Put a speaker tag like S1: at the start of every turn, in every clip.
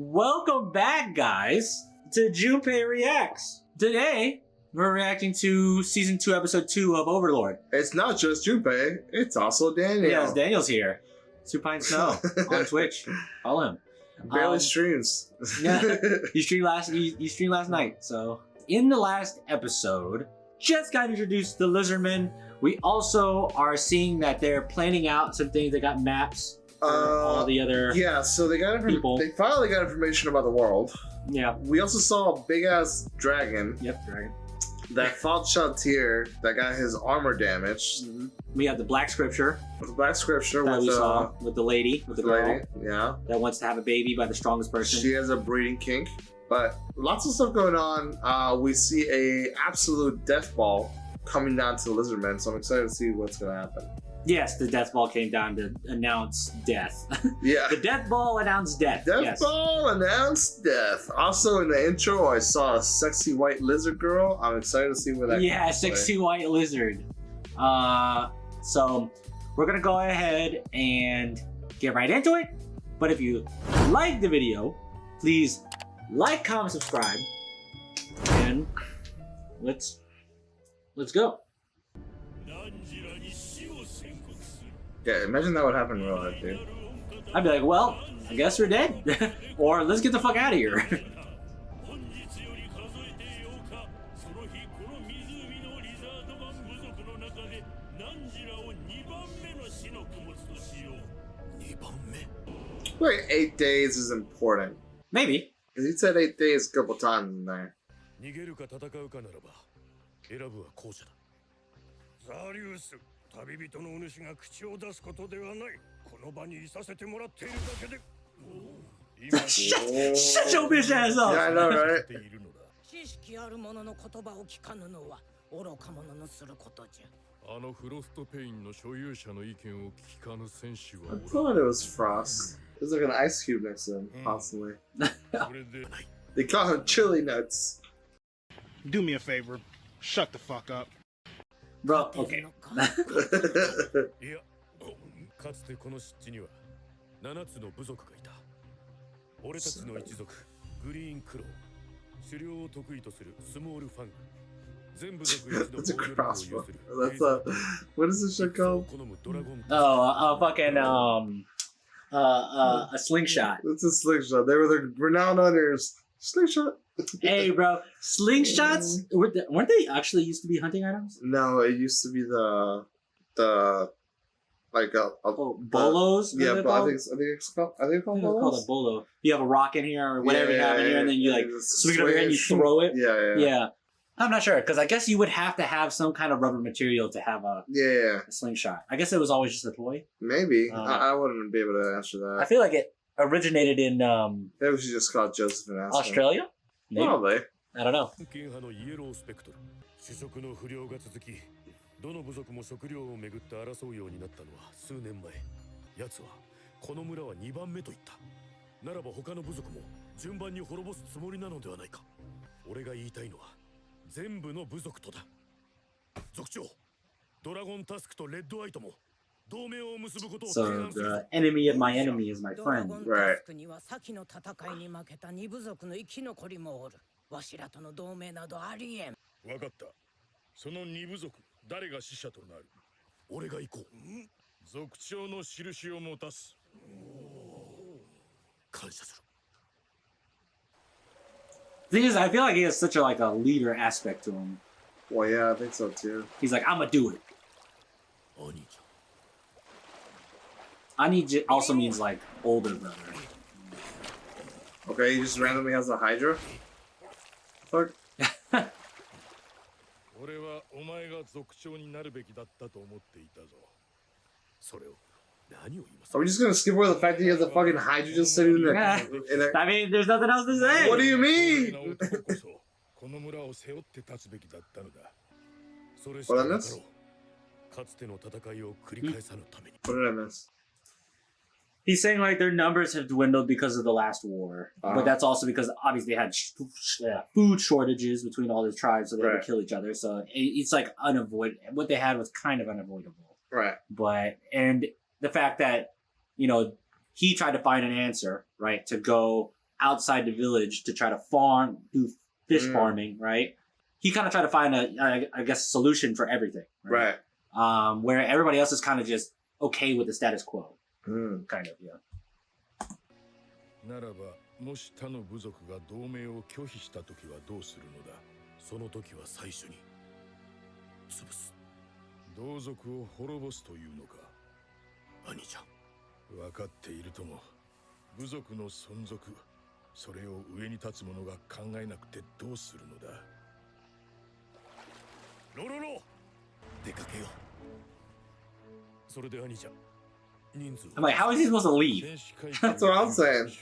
S1: Welcome back, guys, to Junpei Reacts. Today, we're reacting to Season 2, Episode 2 of Overlord.
S2: It's not just Junpei, it's also Daniel.
S1: Yes, Daniel's here. Supine Snow on Twitch. Follow him.
S2: Barely streams.
S1: Yeah, he streamed last night. So, in the last episode, just got introduced to the Lizardmen. We also are seeing that they're planning out some things. They got maps. All the other
S2: so they got
S1: people.
S2: They finally got information about the world.
S1: Yeah.
S2: We also saw a big ass dragon.
S1: Yep, dragon.
S2: That fought Shaltir, that got his armor damaged.
S1: Mm-hmm. We have the Black Scripture.
S2: The Black Scripture
S1: that
S2: with
S1: we saw with the lady, with the girl,
S2: yeah,
S1: that wants to have a baby by the strongest person.
S2: She has a breeding kink, but lots of stuff going on. We see a absolute death ball coming down to the Lizardmen, so I'm excited to see what's gonna happen.
S1: Yes, the death ball came down to announce death.
S2: Yeah.
S1: The death ball announced death.
S2: Death ball announced death. Also in the intro, I saw a sexy white lizard girl. I'm excited to see where that
S1: comes sexy white lizard. So we're gonna go ahead and get right into it. But if you like the video, please like, comment, subscribe, and let's go.
S2: Yeah, imagine that would happen in real life, dude.
S1: I'd be like, well, I guess we're dead. Or let's get the fuck out of here.
S2: Wait, 8 days is important.
S1: Maybe.
S2: Because he said 8 days a couple times in there.
S1: Shut your bitch ass up!
S2: Yeah, I know, right? I thought it was Frost. There's like an ice cube next to him, possibly. They call him Chili Nuts.
S3: Do me a favor, shut the fuck up.
S1: Bro, okay.
S4: かつてこの湿地には7つの部族がいた。俺たちの一族グリーンクロー、狩猟を得意とするスモールファング、全部族一の
S2: That's a crossbow. That's a what is this shit called?
S1: Oh, fucking a slingshot.
S2: It's a slingshot. They were the renowned hunters. Slingshot.
S1: Hey, bro, slingshots weren't they actually used to be hunting items?
S2: No, it used to be the like
S1: bolos.
S2: Yeah, but I think it's called bolos.
S1: A bolo. You have a rock in here or whatever you have in here, and then you like swing it over here and you throw it.
S2: Yeah.
S1: I'm not sure because I guess you would have to have some kind of rubber material to have a slingshot. I guess it was always just a toy.
S2: Maybe I wouldn't be able to answer that.
S1: I feel like it originated in
S2: maybe we should just call Joseph and ask
S1: Australia. Maybe.
S2: Probably.
S1: I don't know.
S4: どの部族も食料をめぐって争うようになったのは数年前。奴はこの村は2番目と言った。ならば他の部族も順番に滅ぼすつもりなのではないか。俺が言いたいのは全部の部族とだ。族長、ドラゴンタスクとレッドアイとも同盟を結ぶことを提案する。
S1: So the enemy of my enemy is my friend.
S2: Right.
S5: 先の戦いに負けた2部族の生き残りもおる。わしらとの同盟などありえん。
S4: わかった。その2部族。 誰が死者となる？俺が行こう。族長の印を持たす。感謝する。
S1: Thing is, I feel like he has such a leader aspect to him.
S2: Well, yeah, I think so too.
S1: He's like, I'm gonna do it. Anij also means like older brother.
S2: Okay, he just randomly has a Hydra. Fuck.
S4: 俺はお前が族長になるべきだったと思っていたぞ。それを何を言います？
S2: Are we just gonna skip over the fact that he has a fucking Hydra just sitting in there?
S1: I mean, there's nothing else to say.
S2: What do you mean?
S4: この村を背負って立つべきだったのだ。それし
S2: What
S4: か
S2: I
S4: な
S2: miss?
S4: かろう。かつての戦いを繰り返さぬために。
S2: What did I miss?
S1: He's saying like their numbers have dwindled because of the last war, but that's also because obviously they had food shortages between all the tribes, so they had to kill each other. So it's like unavoidable. What they had was kind of unavoidable.
S2: Right.
S1: But and the fact that he tried to find an answer, right, to go outside the village to try to do fish farming, right? He kind of tried to find I guess, solution for everything, right? Where everybody else is kind of just okay with the status quo, kind of, yeah.
S4: ならば、もし他の部族が同盟を拒否したときはどうするのだ。その時は最初に潰す。同族を滅ぼすというのか。兄ちゃん、分かっているとも。部族の存続、それを上に立つ者が考えなくてどうするのだ。ロロロ、出かけよう。それで兄ちゃん。
S1: I'm like, how is he supposed to leave?
S2: That's what I'm saying.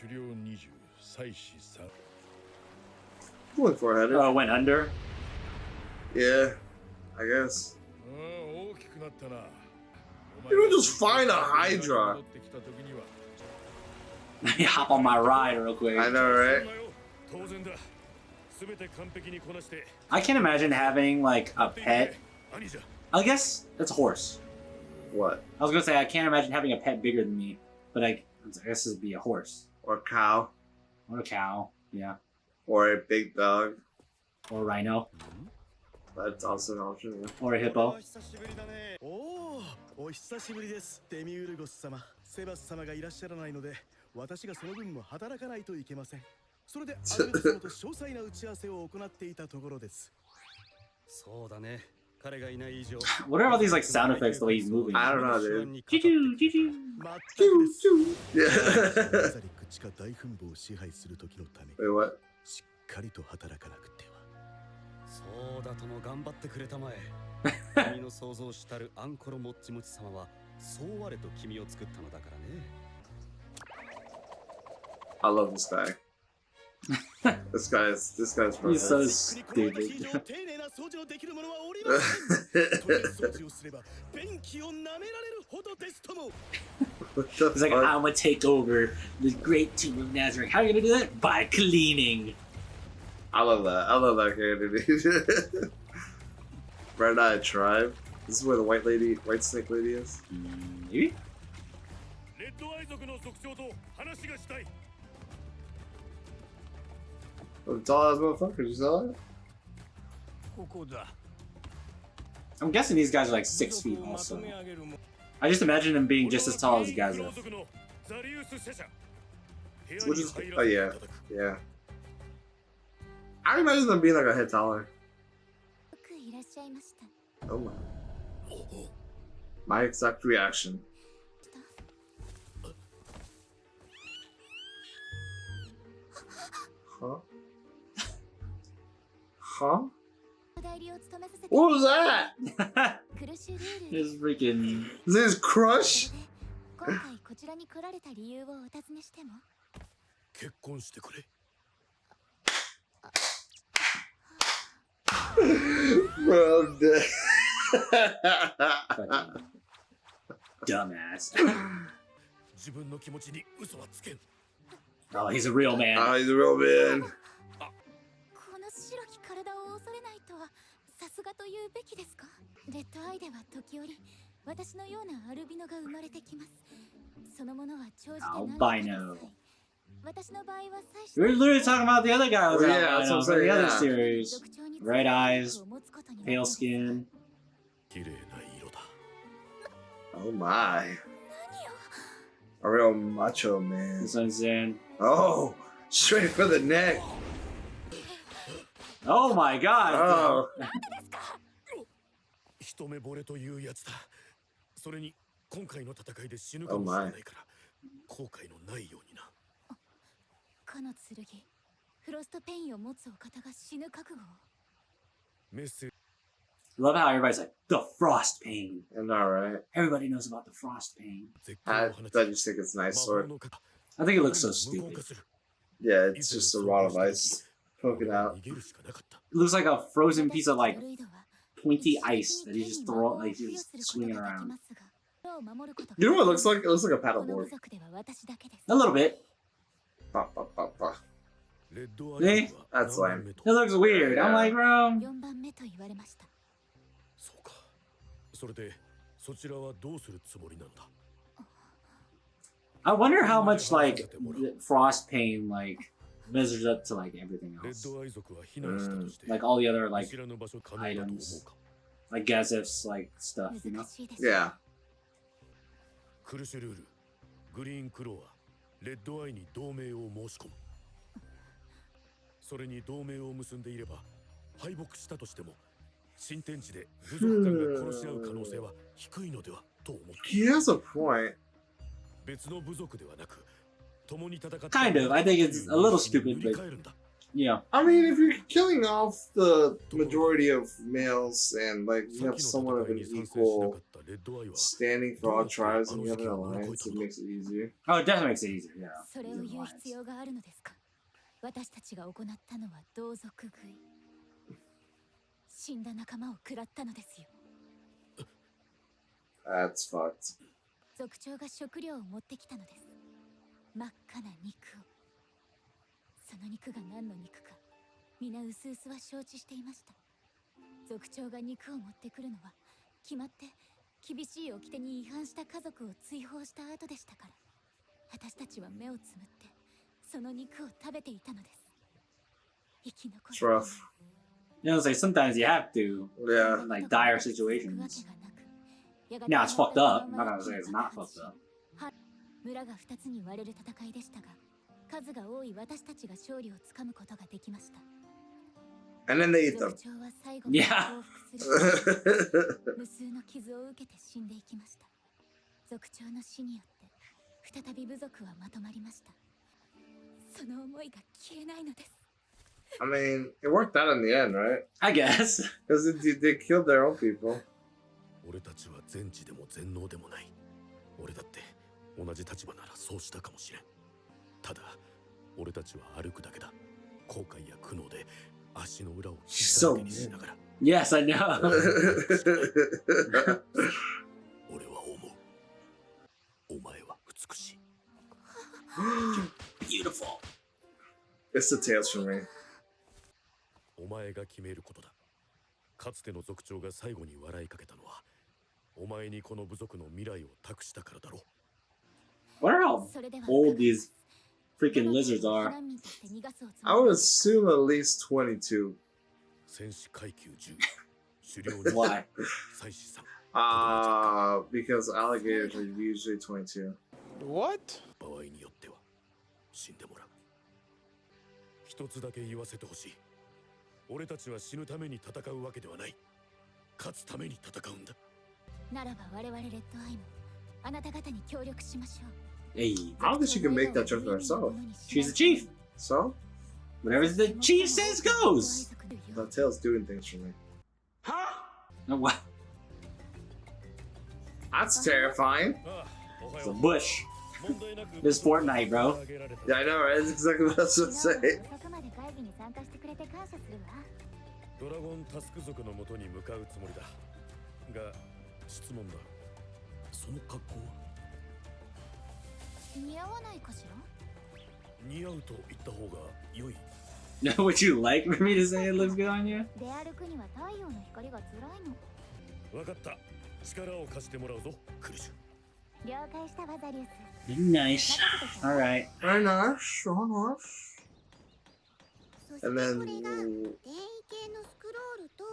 S2: Going for it.
S1: Oh, went under?
S2: Yeah, I guess. You don't just find a Hydra.
S1: Let me hop on my ride real quick.
S2: I know, right?
S1: I can't imagine having, like, a pet. I guess that's a horse.
S2: What?
S1: I was gonna say I can't imagine having a pet bigger than me, but I guess it'd be a horse
S2: Or a cow.
S1: or a cow, yeah,
S2: Or a big dog.
S1: or a rhino
S2: That's also an option. Yeah.
S1: or a hippo.
S6: お久しぶりです。デミウルゴス様。セバス様がいらっしゃらないので、私がその分も働かないといけません。それでアルベルト様と詳細な打ち合わせを行っていたところです。そうだね。彼がいない以上。
S1: What are all these like sound effects the way he's moving?
S2: I don't know, dude.
S1: Choo-choo, choo-choo.
S6: 口か大墳墓を支配する時のため
S2: Wait, what?
S6: しっかりと働かなくては。
S7: そうだとも頑張ってくれたまえ。君の想像したるアンコロモッチモチ様はそう我と君を作ったのだからね。
S2: I love this guy. This guy's perfect.
S1: He's so stupid.
S2: He's
S1: like, I'm gonna take over the great tomb of Nazareth. How are you gonna do that? By cleaning.
S2: I love that. I love that character, dude. Red Eye Tribe. This is where the white snake lady is.
S1: Maybe?
S2: Oh, the tall ass motherfuckers, you saw that?
S1: I'm guessing these guys are like 6 feet also. I just imagine them being just as tall as you guys are.
S2: Which is, oh yeah, yeah. I imagine them being like a head taller. Oh my. My exact reaction. Huh? Huh? What was that?
S1: This freaking...
S2: Is this Crush?
S4: 結婚してくれ。
S2: Bro, I'm dead.
S1: Dumbass.
S4: 自分の気持ちに嘘はつけん。
S1: Oh, he's a real man.
S2: Oh, he's a real man.
S8: この白き体を恐れないとはさすがと言うべきですか。レッドアイでは時折私のようなアルビノが生まれてきます。そのものは長寿で何で
S1: We're literally talking about the other guy who was
S2: Oh, yeah, that's what I'm
S1: albino from
S2: saying,
S1: the other
S2: yeah.
S1: series. Red eyes, pale skin.
S4: 綺麗な色だ。
S2: Oh my. A real macho man.
S1: This one's in.
S2: Oh, straight for the neck.
S1: Oh my god!
S2: Oh.
S4: 一目惚れというやつだ。それに今回の戦いで死ぬかもしれないから、後悔のないようにな。
S8: かの剣、フロストペインを持つお方が死ぬ覚悟を。
S4: メッセージ。
S1: Love how everybody's like, the frost pain.
S2: I know, right?
S1: Everybody knows about the frost pain.
S2: I just think it's a nice sword.
S1: I think it looks so stupid.
S2: Yeah, it's just a rod of ice poking out.
S1: It looks like a frozen piece of like pointy ice that he's just throwing, like he's just swinging around.
S2: You know what it looks like? It looks like a paddleboard.
S1: A little bit.
S2: Bah, bah, bah, bah.
S1: See?
S2: That's lame.
S1: It looks weird. I'm like, bro.
S8: 4番目と言われました。
S4: そうか。それでそちらはどうするつもりなんだ。
S1: I wonder how much like frost pain like measures up to like everything
S4: レ
S1: else.
S4: ッドアイ族は避難したとして
S1: Like all the other
S4: 見
S1: like
S4: 知らぬ場所可能だと思うか
S1: like Gazif's like stuff, you know?
S8: 難しいです
S2: Yeah.
S4: クルシュルールグリーンクローはレッドアイに同盟を申し込むそれに同盟を結んでいれば敗北したとしても新天地で部族間が殺し合う可能性は低いのではと思って
S2: He has a point.
S4: 別の部族ではなく共に戦って
S1: Kind of. I think it's a little stupid, but
S4: 塗り替えるんだ
S1: yeah.
S2: I mean, if you're killing off the majority of males and like you have somewhat of an equal standing for all tribes and you have an alliance, it makes it easier.
S1: Oh, it definitely makes it easier. Yeah.
S8: それを言う必要があるのですか。私たちが行ったのは同族食い。死んだ仲間を食らったのですよ。
S2: That's fucked.
S8: 族長が食料を持ってきたのです。真っ赤な肉を。その肉が何の肉か、皆うすうすは承知していました。族長が肉を持ってくるのは、決まって厳しい掟に違反した家族を追放した後でしたから。私たちは目をつむって、その肉を食べていたのです。生き残
S2: It's rough.
S1: You know, it's like sometimes you have to
S2: Yeah.
S1: in like dire situations. Yeah, it's fucked up. I'm not gonna say it's not fucked up.
S8: 村が2つに割れる戦いでしたが、数が多い私たちが勝利をつかむことができました。
S2: And then they eat them.
S8: 族長は最後まで
S1: Yeah.
S8: 降伏する無数の傷を受けて死んでいきました。族長の死によって再び部族はまとまりました。その思いが消えないのです。
S2: I mean, it worked out in the end, right?
S1: I guess.
S2: Because they killed their own people.
S4: 俺たちは全知でも全能でもない俺だって同じ立場ならそうしたかもしれんただ俺たちは歩くだけだ後悔や苦悩で足の裏を傷だらけにしながら
S1: Yes, I know.
S4: 俺は思うお前は美しい
S1: Beautiful.
S2: It's the tails for me.
S4: お前が決めることだかつての族長が最後に笑いかけたのはお前にこの部族の未来を託したからだろ
S1: Wonder how old these freaking lizards are.
S2: I would assume at least 22.
S4: 戦士階級10狩猟
S1: Why?
S4: 祭司さん
S2: Because alligators are usually 22.
S3: What?
S4: 場合によっては死んでもらう一つだけ言わせてほしい俺たちは死ぬために戦うわけではない勝つために戦うんだ
S8: ならば我々レッドアイもあなた方に協力しましょう。
S1: Hey,
S2: I don't think she can make that judgment herself.
S1: she's the chief.
S2: So?
S1: Whatever the chief says goes.
S2: The tail's doing things for me.
S1: No, what?
S2: That's terrifying.
S1: It's a bush. This Fortnite, bro.
S2: Yeah, I know, right? That's exactly what I was going to say.
S8: 遅くまで会議に参加してくれて感謝するわ。
S4: ドラゴンタスク族のもとに向かうつもりだが質問だその格好は
S8: 似合わないかしら。
S4: 似合うと言った方が良い
S1: Would you like for me to say it looks good on you?
S8: 出歩くには太陽の光が辛いの。
S4: 分かった力を貸してもらうぞクルシュ
S8: 了解したわザリウス。
S1: Nice. All right.
S2: Very nice. So nice.
S8: そして
S2: And then.
S8: これが転移系のスクロールと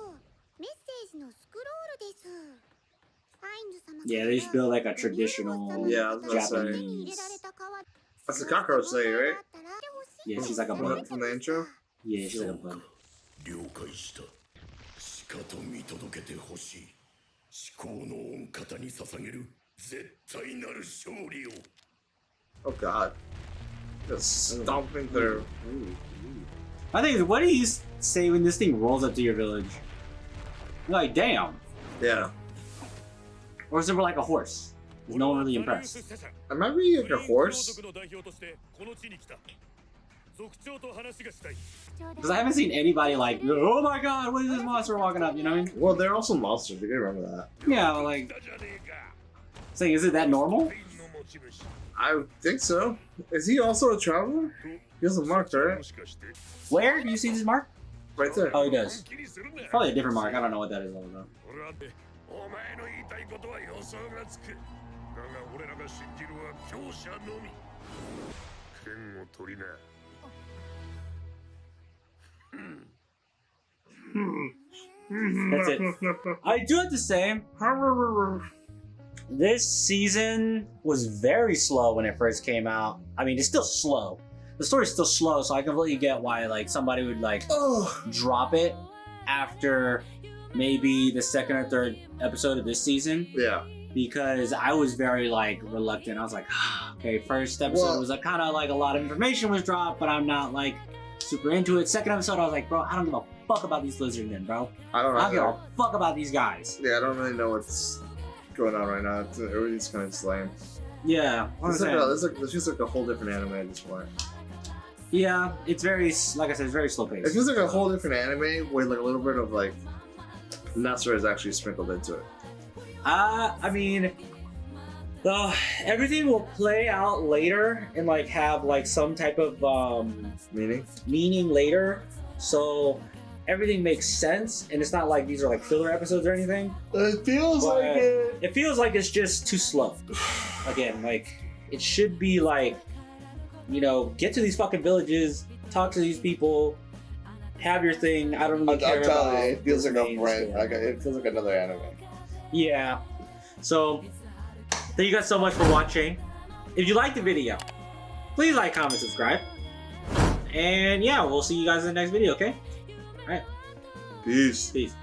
S8: メッセージのスクロールです。ハインズ様
S1: Yeah, they just build like a traditional
S2: Yeah, I was gonna say.
S1: Japanese.
S2: That's the cockroach lady, right?
S1: Yeah, she's like a
S2: From
S1: bug.
S2: the, from the intro?
S1: Yeah, she's like a bug.
S4: 了解したしかと見届けてほしい至高の御方に捧げる絶対なる勝利を
S2: Oh god. Just stomping through.
S1: I think, what do you say when this thing rolls up to your village? You're like, damn.
S2: Yeah.
S1: Or is it more like a horse? Is no one really impressed?
S2: It might be like a horse.
S1: Because I haven't seen anybody like, oh my god, what is this monster walking up? You know what I mean?
S2: Well, they're also monsters. You gotta remember that.
S1: Yeah, like, saying, is it that normal?
S2: I think so. Is he also a traveler? He has a mark, right?
S1: Where? Do you see this mark?
S2: Right there.
S1: Oh, he does. Probably a different mark. I don't know what that is all about.
S4: お前の言いたいことは予想がつく。だが俺らが信じるは強者のみ。剣を取りな。
S1: That's it. I do have to say, this season was very slow when it first came out. I mean, it's still slow. The story's still slow, so I completely get why like somebody would like drop it after maybe the second or third episode of this season.
S2: Yeah.
S1: Because I was very like reluctant. I was like, okay, first episode was like kind of like a lot of information was dropped, but I'm not like super into it. Second episode, I was like, bro, I don't give a fuck about these lizard men, bro. I don't give a fuck about these guys.
S2: Yeah, I don't really know what's going on right now. Everything's kind of lame.
S1: Yeah,
S2: this feels like a whole different anime at this point.
S1: Yeah, it's very, like I said, it's very slow paced.
S2: It feels like a whole different anime with like a little bit of like Nasser is actually sprinkled into it.
S1: I mean, everything will play out later and like have like some type of meaning later. So everything makes sense, and it's not like these are like filler episodes or anything.
S2: It feels like it.
S1: It feels like it's just too slow. Again, like it should be like, you know, get to these fucking villages, talk to these people, have your thing. I don't really care about
S2: you, it feels like it feels like another anime.
S1: Yeah. So thank you guys so much for watching. If you liked the video, please like, comment, subscribe. And yeah, we'll see you guys in the next video, okay? Alright.
S2: Peace.
S1: Peace.